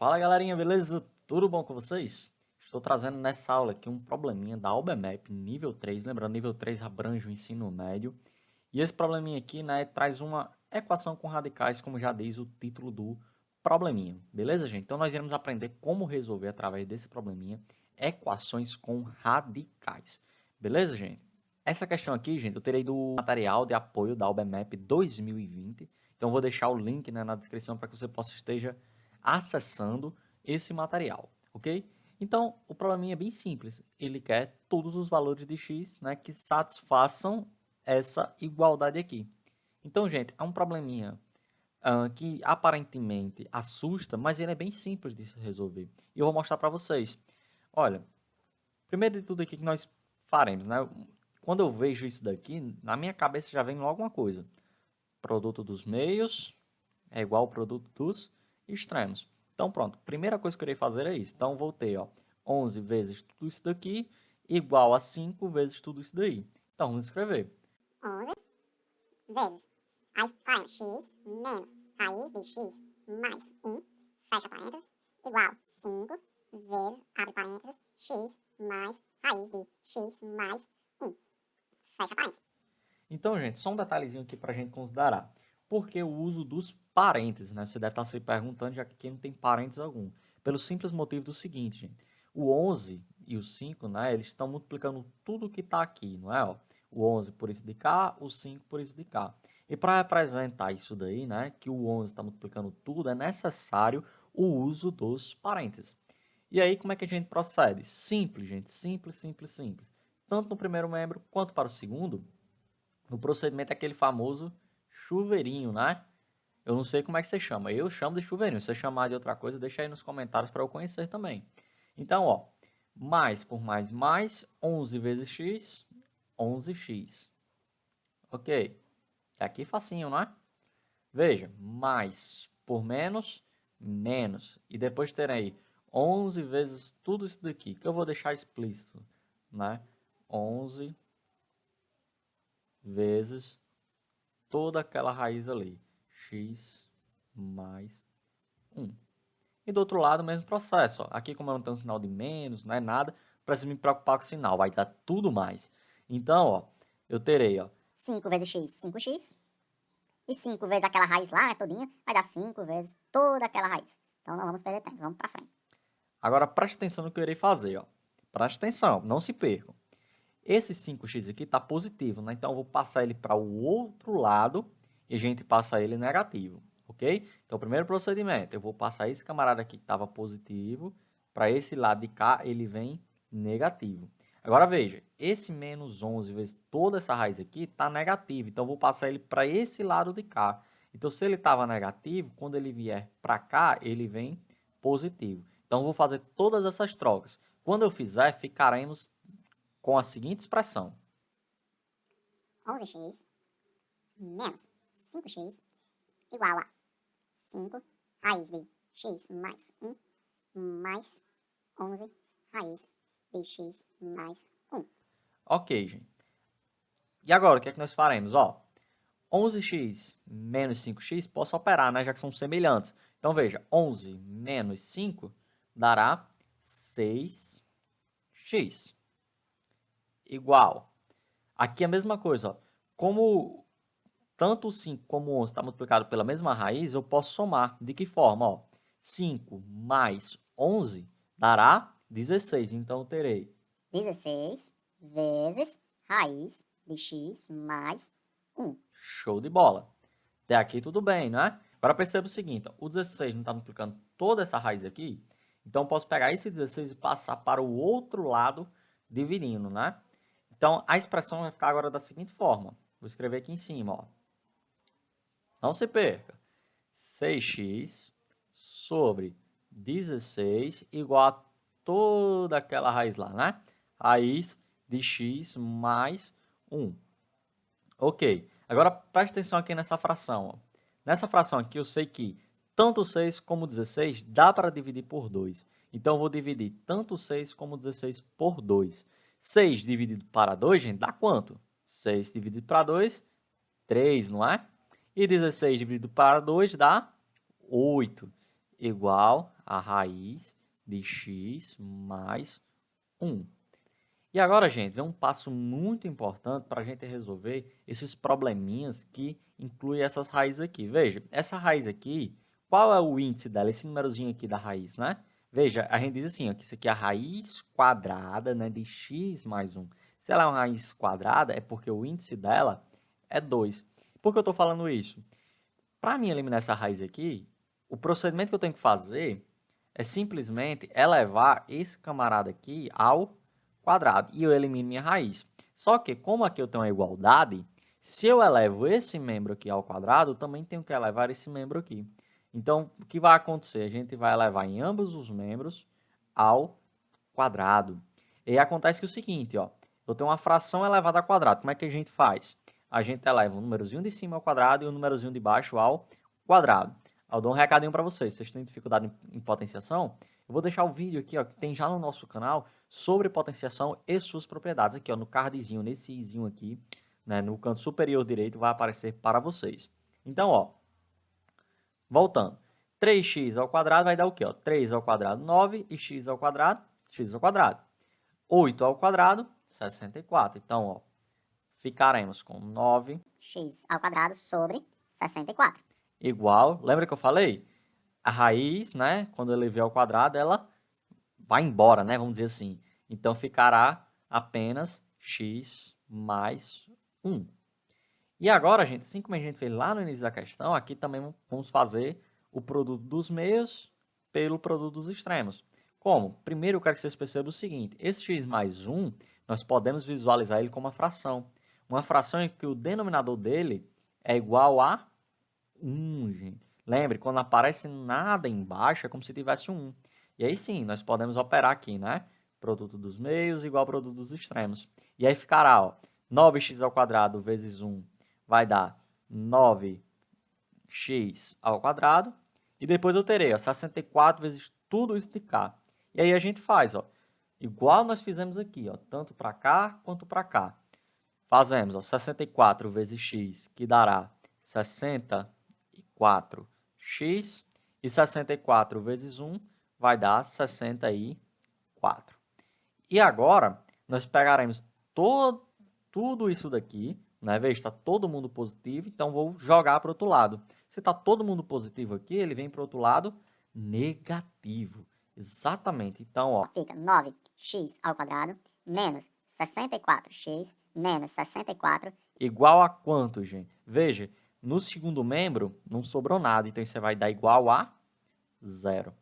Fala galerinha, beleza? Tudo bom com vocês? Estou trazendo nessa aula aqui um probleminha da AuberMap nível 3, lembrando, nível 3 abrange o ensino médio. E esse probleminha aqui, né, traz uma equação com radicais, como já diz o título do probleminha. Beleza, gente? Então nós iremos aprender como resolver através desse probleminha equações com radicais. Beleza, gente? Essa questão aqui, gente, eu terei do material de apoio da AuberMap 2020. Então eu vou deixar o link, né, na descrição para que você possa esteja acessando esse material, ok? Então, o probleminha é bem simples. Ele quer todos os valores de x, né, que satisfaçam essa igualdade aqui. Então, gente, é um probleminha que aparentemente assusta, mas ele é bem simples de se resolver. E eu vou mostrar para vocês. Olha, primeiro de tudo aqui que nós faremos, né? Quando eu vejo isso daqui, na minha cabeça já vem logo uma coisa. Produto dos meios é igual ao produto dos extremos. Então, pronto. Primeira coisa que eu irei fazer é isso. Então, vou ter 11 vezes tudo isso daqui igual a 5 vezes tudo isso daí. Então, vamos escrever. 11 vezes aí sai x menos raiz de x mais 1, fecha parênteses, igual 5 vezes, abre parênteses, x mais raiz de x mais 1, fecha parênteses. Então, gente, só um detalhezinho aqui para a gente considerar. Por que o uso dos parênteses, né? Você deve estar se perguntando, já que aqui não tem parênteses algum. Pelo simples motivo do seguinte, gente. O 11 e o 5, né? Eles estão multiplicando tudo que está aqui, não é? O 11 por isso de cá, o 5 por isso de cá. E para representar isso daí, né? Que o 11 está multiplicando tudo, é necessário o uso dos parênteses. E aí, como é que a gente procede? Simples, gente. Simples, simples, simples. Tanto no primeiro membro quanto para o segundo, o procedimento é aquele famoso chuveirinho, né? Eu não sei como é que você chama. Eu chamo de chuveirinho. Se você chamar de outra coisa, deixa aí nos comentários para eu conhecer também. Então, mais por mais, 11 vezes x, 11x. Ok. Aqui facinho, né? Veja, mais por menos, menos. E depois terei 11 vezes tudo isso daqui, que eu vou deixar explícito, né? 11 vezes toda aquela raiz ali, x mais 1. E do outro lado, o mesmo processo. Aqui, como eu não tenho um sinal de menos, não é nada, preciso me preocupar com o sinal, vai dar tudo mais. Então, eu terei, 5 vezes x, 5x. E 5 vezes aquela raiz lá, todinha, vai dar 5 vezes toda aquela raiz. Então não vamos perder tempo, vamos pra frente. agora preste atenção no que eu irei fazer, Preste atenção, não se percam. Esse 5x aqui está positivo, né? Então eu vou passar ele para o outro lado e a gente passa ele negativo, ok? Então o primeiro procedimento, eu vou passar esse camarada aqui que estava positivo, para esse lado de cá ele vem negativo. Agora veja, esse menos 11 vezes toda essa raiz aqui está negativo, então eu vou passar ele para esse lado de cá. Então se ele estava negativo, quando ele vier para cá, ele vem positivo. Então eu vou fazer todas essas trocas. Quando eu fizer, ficaremos com a seguinte expressão. 11x menos 5x igual a 5 raiz de x mais 1 mais 11 raiz de x mais 1. Ok, gente. E agora, o que é que nós faremos? 11x menos 5x, posso operar, né? Já que são semelhantes. Então, veja, 11 menos 5 dará 6x. Igual. Aqui é a mesma coisa, Como tanto o 5 como o 11 está multiplicado pela mesma raiz, eu posso somar. De que forma? 5 mais 11 dará 16. Então, eu terei 16 vezes raiz de x mais 1. show de bola. Até aqui tudo bem, né? Agora perceba o seguinte, o 16 não está multiplicando toda essa raiz aqui, então eu posso pegar esse 16 e passar para o outro lado dividindo, né? Então a expressão vai ficar agora da seguinte forma, vou escrever aqui em cima, Não se perca, 6x sobre 16 igual a toda aquela raiz lá, né? Raiz de x mais 1. Ok, agora preste atenção aqui nessa fração. Nessa fração aqui eu sei que tanto 6 como 16 dá para dividir por 2. Então eu vou dividir tanto 6 como 16 por 2. 6 dividido para 2, gente, dá quanto? 6 dividido para 2, 3, não é? E 16 dividido para 2 dá 8. igual a raiz de x mais 1. E agora, gente, vem um passo muito importante para a gente resolver esses probleminhas que incluem essas raízes aqui. Veja, essa raiz aqui, qual é o índice dela? Esse númerozinho aqui da raiz, né? Veja, a gente diz assim, ó, que isso aqui é a raiz quadrada, né, de x mais 1. Se ela é uma raiz quadrada, é porque o índice dela é 2. Por que eu estou falando isso? Para mim eliminar essa raiz aqui, o procedimento que eu tenho que fazer é simplesmente elevar esse camarada aqui ao quadrado e eu elimino minha raiz. Só que, como aqui eu tenho uma igualdade, se eu elevo esse membro aqui ao quadrado, eu também tenho que elevar esse membro aqui. Então, o que vai acontecer? A gente vai elevar em ambos os membros ao quadrado. E acontece que é o seguinte, ó, eu tenho uma fração elevada ao quadrado. Como é que a gente faz? A gente eleva o númerozinho de cima ao quadrado e o númerozinho de baixo ao quadrado. Eu dou um recadinho para vocês. Vocês têm dificuldade em potenciação? Eu vou deixar o vídeo aqui, ó, que tem já no nosso canal, sobre potenciação e suas propriedades. Aqui, ó, no cardzinho, nesse izinho aqui, né, no canto superior direito, vai aparecer para vocês. Então, ó, voltando. 3x ao quadrado vai dar o quê? Ó? 3 ao quadrado, 9, e x ao quadrado, x ao quadrado. 8 ao quadrado, 64. Então, ó, ficaremos com 9x ao quadrado sobre 64. Igual, lembra que eu falei? A raiz, né, quando eu elevei ao quadrado, ela vai embora, né, vamos dizer assim. Então, ficará apenas x mais 1. E agora, gente, assim como a gente fez lá no início da questão, aqui também vamos fazer o produto dos meios pelo produto dos extremos. Como? Primeiro, eu quero que vocês percebam o seguinte, esse x mais 1, nós podemos visualizar ele como uma fração. Uma fração em que o denominador dele é igual a 1, gente. Lembre, quando aparece nada embaixo, é como se tivesse um 1. E aí sim, nós podemos operar aqui, né? Produto dos meios igual ao produto dos extremos. E aí ficará, ó, 9x ao quadrado vezes 1 vai dar 9x ao quadrado. E depois eu terei, ó, 64 vezes tudo isso de cá. E aí a gente faz, ó, igual nós fizemos aqui, ó, tanto para cá quanto para cá. Fazemos, ó, 64 vezes x, que dará 64x, e 64 vezes 1 vai dar 64. E agora, nós pegaremos tudo isso daqui, né? Veja, está todo mundo positivo, então vou jogar para o outro lado. Se está todo mundo positivo aqui, ele vem para o outro lado negativo. Exatamente. Então, ó, fica 9x ao quadrado menos 64x menos 64 igual a quanto, gente? Veja, no segundo membro não sobrou nada, então você vai dar igual a 0.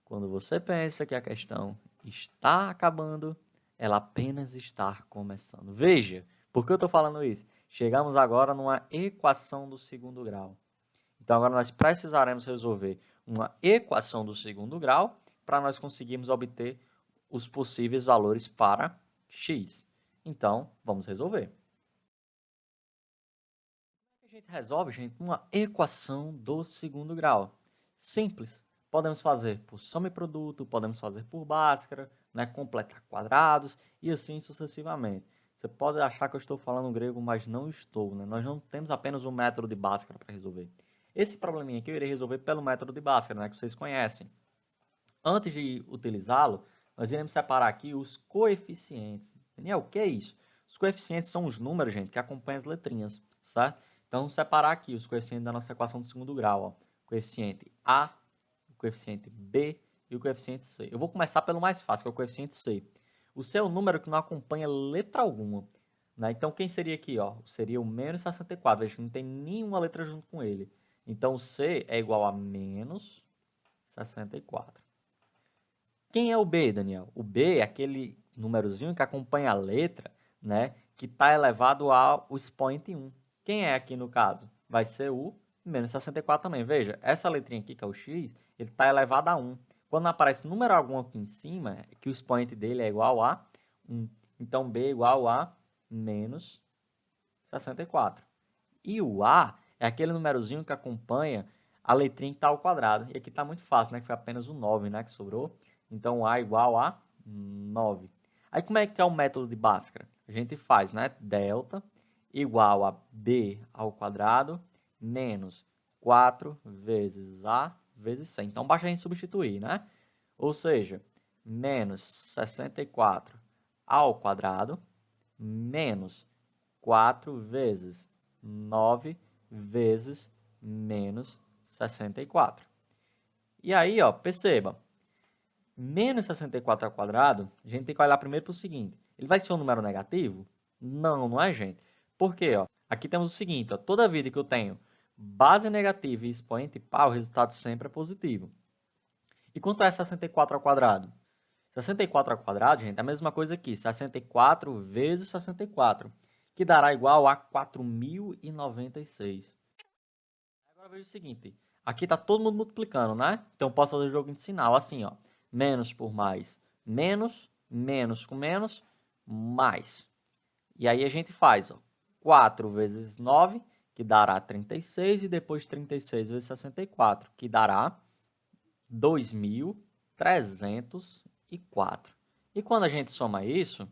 Quando você pensa que a questão está acabando, ela apenas está começando. Veja, por que eu estou falando isso? Chegamos agora numa equação do segundo grau. Então, agora nós precisaremos resolver uma equação do segundo grau para nós conseguirmos obter os possíveis valores para x. Então, vamos resolver. Como é que a gente resolve, gente? Uma equação do segundo grau. Simples. Podemos fazer por soma e produto, podemos fazer por Bhaskara, né, completar quadrados e assim sucessivamente. Você pode achar que eu estou falando grego, mas não estou, né? Nós não temos apenas um método de Bhaskara para resolver. Esse probleminha aqui eu irei resolver pelo método de Bhaskara, né, que vocês conhecem. Antes de utilizá-lo, nós iremos separar aqui os coeficientes. Daniel, o que é isso? Os coeficientes são os números, gente, que acompanham as letrinhas, certo? Então, vamos separar aqui os coeficientes da nossa equação do segundo grau. Ó. Coeficiente A, o coeficiente B e o coeficiente C. Eu vou começar pelo mais fácil, que é o coeficiente C. O C é o número que não acompanha letra alguma. Né? Então, quem seria aqui? Ó? Seria o menos 64. Veja que não tem nenhuma letra junto com ele. Então, o C é igual a menos 64. Quem é o B, Daniel? O B é aquele númerozinho que acompanha a letra, né, que está elevado ao expoente 1. Quem é aqui no caso? Vai ser o menos 64 também. Veja, essa letrinha aqui, que é o x, ele está elevado a 1. Quando não aparece número algum aqui em cima, é que o expoente dele é igual a 1. Então, B é igual a menos 64. E o A é aquele númerozinho que acompanha a letrinha que está ao quadrado. E aqui está muito fácil, né? Que foi apenas o 9, né? Que sobrou. Então, A igual a 9. Aí, como é que é o método de Bhaskara? A gente faz, né? Delta igual a B ao quadrado menos 4 vezes A vezes 100. Então, basta a gente substituir, né? Ou seja, menos 64 ao quadrado, menos 4 vezes 9 vezes menos 64. E aí, ó, perceba, menos 64 ao quadrado, a gente tem que olhar primeiro para o seguinte, ele vai ser um número negativo? Não, não é, gente. Por quê? Ó? Aqui temos o seguinte, ó, toda vida que eu tenho base negativa e expoente par, o resultado sempre é positivo. E quanto é 64 ao quadrado? 64 ao quadrado, gente, é a mesma coisa aqui, 64 vezes 64, que dará igual a 4.096. Agora veja o seguinte, aqui está todo mundo multiplicando, né? Então, posso fazer o jogo de sinal assim, ó. Menos por mais, menos, menos com menos, mais. E aí a gente faz, ó, 4 vezes 9, que dará 36, e depois 36 vezes 64, que dará 2.304. E quando a gente soma isso,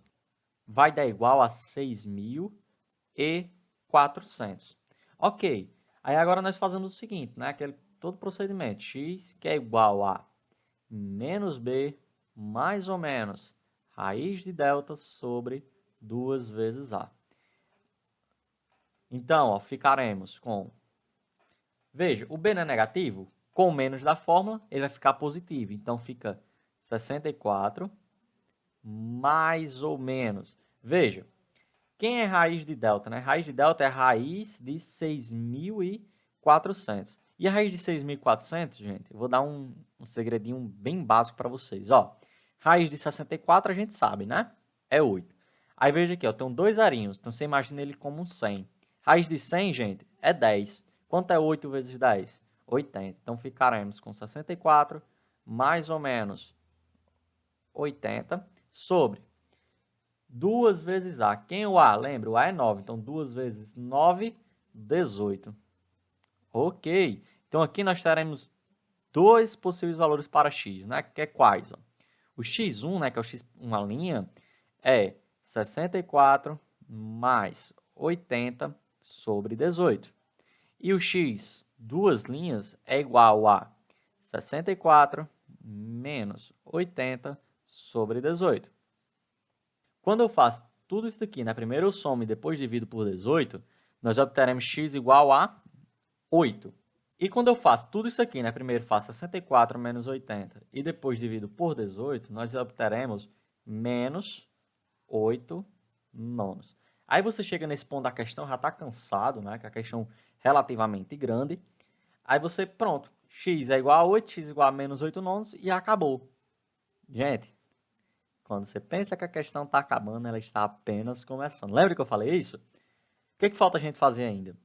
vai dar igual a 6.400. Ok. Aí agora nós fazemos o seguinte, né? Todo procedimento. X que é igual a menos b mais ou menos raiz de delta sobre 2 vezes a. Então, ó, ficaremos com... Veja, o b não é negativo? Com menos da fórmula, ele vai ficar positivo. Então, fica 64 mais ou menos. Veja, quem é raiz de delta, né? Raiz de delta é a raiz de 6.400. E a raiz de 6.400, gente, eu vou dar um segredinho bem básico para vocês. Ó, raiz de 64 a gente sabe, né? É 8. Aí veja aqui, ó, tem dois arinhos, então você imagina ele como um 100. Raiz de 100, gente, é 10. Quanto é 8 vezes 10? 80. Então ficaremos com 64 mais ou menos 80 sobre 2 vezes A. Quem é o A? Lembra, o A é 9. Então, 2 vezes 9, 18. Ok. Então, aqui nós teremos dois possíveis valores para x, né? Que é quais? Ó? O x1, né, que é o x, uma linha, é 64 mais 80 sobre 18. E o x, duas linhas, é igual a 64 menos 80 sobre 18. Quando eu faço tudo isso aqui, né? Primeiro eu somo e depois divido por 18, nós obteremos x igual a 8. E quando eu faço tudo isso aqui, né? Primeiro faço 64 menos 80 e depois divido por 18, nós obteremos menos 8 nonos. Aí você chega nesse ponto da questão, já está cansado, né? Que é a questão relativamente grande. Aí você, pronto, x é igual a 8, x igual a menos 8 nonos e acabou. Gente, quando você pensa que a questão está acabando, ela está apenas começando. Lembra que eu falei isso? O que falta a gente fazer ainda?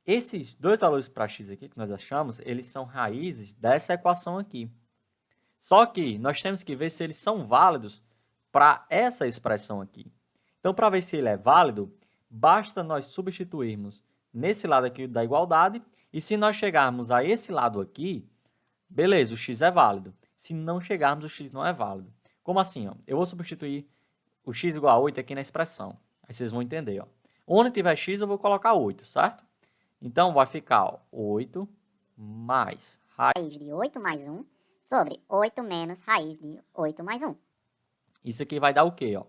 Esses dois valores para x aqui que nós achamos, eles são raízes dessa equação aqui. Só que nós temos que ver se eles são válidos para essa expressão aqui. Então, para ver se ele é válido, basta nós substituirmos nesse lado aqui da igualdade, e se nós chegarmos a esse lado aqui, beleza, o x é válido. Se não chegarmos, o x não é válido. Como assim? Ó? Eu vou substituir o x igual a 8 aqui na expressão. Aí vocês vão entender. Ó. Onde tiver x, eu vou colocar 8, certo? Então, vai ficar ó, 8 mais raiz de 8 mais 1 sobre 8 menos raiz de 8 mais 1. Isso aqui vai dar o quê? Ó?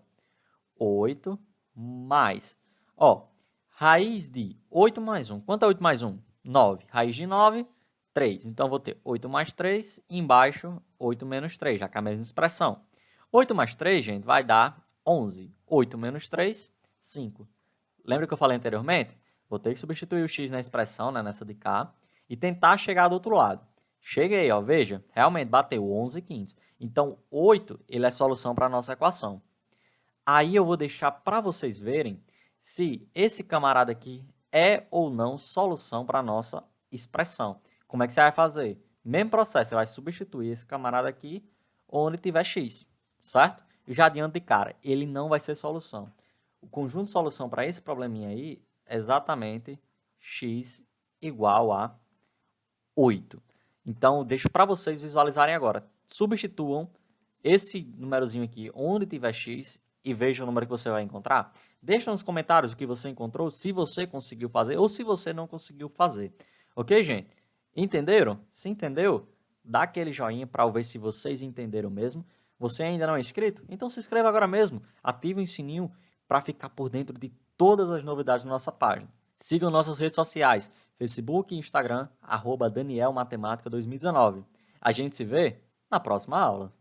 8 mais... Ó, raiz de 8 mais 1. Quanto é 8 mais 1? 9. Raiz de 9, 3. Então, vou ter 8 mais 3, embaixo 8 menos 3, já que é a mesma expressão. 8 mais 3, gente, vai dar 11. 8 menos 3, 5. Lembra que eu falei anteriormente? Vou ter que substituir o x na expressão, né, nessa de cá, e tentar chegar do outro lado. Cheguei, ó, veja, realmente bateu 11 quintos. Então, 8 ele é solução para a nossa equação. Aí eu vou deixar para vocês verem se esse camarada aqui é ou não solução para a nossa expressão. Como é que você vai fazer? Mesmo processo, você vai substituir esse camarada aqui onde tiver x, certo? E já adianto de cara, ele não vai ser solução. O conjunto de solução para esse probleminha aí é exatamente x igual a 8. Então, deixo para vocês visualizarem agora. Substituam esse númerozinho aqui onde tiver x e veja o número que você vai encontrar. Deixa nos comentários o que você encontrou, se você conseguiu fazer ou se você não conseguiu fazer. Ok, gente? Entenderam? Se entendeu? Dá aquele joinha para ver se vocês entenderam mesmo. Você ainda não é inscrito? Então se inscreva agora mesmo. Ative o sininho para ficar por dentro de todas as novidades da nossa página. Sigam nossas redes sociais, Facebook e Instagram, @DanielMatemática2019. A gente se vê na próxima aula.